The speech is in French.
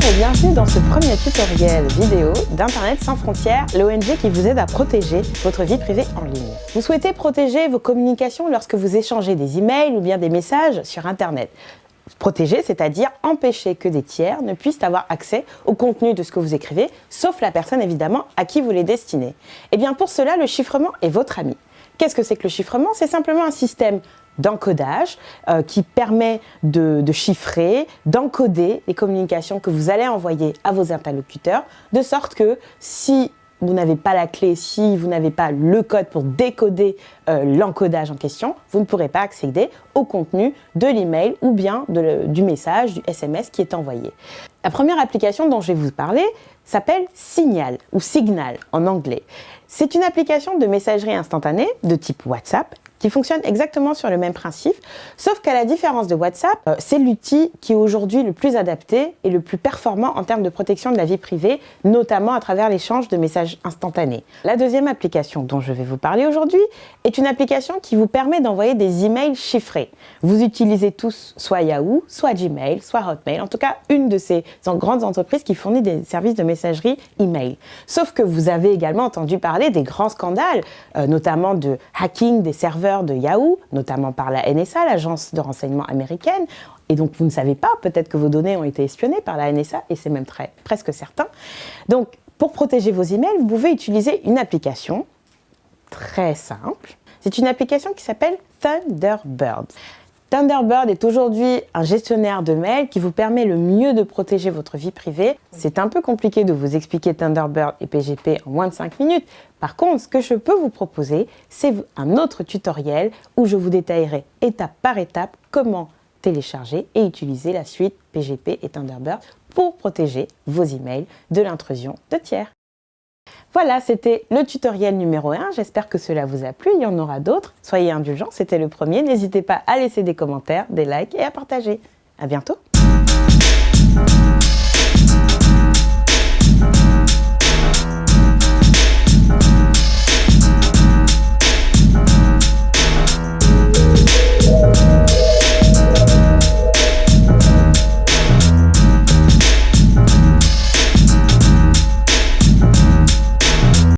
et bienvenue dans ce premier tutoriel vidéo d'Internet sans frontières, l'ONG qui vous aide à protéger votre vie privée en ligne. Vous souhaitez protéger vos communications lorsque vous échangez des emails ou bien des messages sur Internet. Protéger, c'est-à-dire empêcher que des tiers ne puissent avoir accès au contenu de ce que vous écrivez, sauf la personne évidemment à qui vous les destinez. Et bien pour cela, le chiffrement est votre ami. Qu'est-ce que c'est que le chiffrement? C'est simplement un système d'encodage qui permet de chiffrer, d'encoder les communications que vous allez envoyer à vos interlocuteurs, de sorte que si vous n'avez pas la clé, si vous n'avez pas le code pour décoder l'encodage en question, vous ne pourrez pas accéder au contenu de l'email ou bien du message, du SMS qui est envoyé. La première application dont je vais vous parler s'appelle Signal ou Signal en anglais. C'est une application de messagerie instantanée de type WhatsApp qui fonctionne exactement sur le même principe, sauf qu'à la différence de WhatsApp, c'est l'outil qui est aujourd'hui le plus adapté et le plus performant en termes de protection de la vie privée, notamment à travers l'échange de messages instantanés. La deuxième application dont je vais vous parler aujourd'hui est une application qui vous permet d'envoyer des emails chiffrés. Vous utilisez tous soit Yahoo, soit Gmail, soit Hotmail, en tout cas une de ces grandes entreprises qui fournit des services de messagerie email. Sauf que vous avez également entendu parler des grands scandales, notamment de hacking des serveurs de Yahoo, notamment par la NSA, l'agence de renseignement américaine, et donc vous ne savez pas, peut-être que vos données ont été espionnées par la NSA, et c'est même presque certain. Donc, pour protéger vos emails, vous pouvez utiliser une application très simple. C'est une application qui s'appelle Thunderbird. Thunderbird est aujourd'hui un gestionnaire de mails qui vous permet le mieux de protéger votre vie privée. C'est un peu compliqué de vous expliquer Thunderbird et PGP en moins de 5 minutes. Par contre, ce que je peux vous proposer, c'est un autre tutoriel où je vous détaillerai étape par étape comment télécharger et utiliser la suite PGP et Thunderbird pour protéger vos emails de l'intrusion de tiers. Voilà, c'était le tutoriel numéro 1. J'espère que cela vous a plu. Il y en aura d'autres. Soyez indulgents, c'était le premier. N'hésitez pas à laisser des commentaires, des likes et à partager. À bientôt!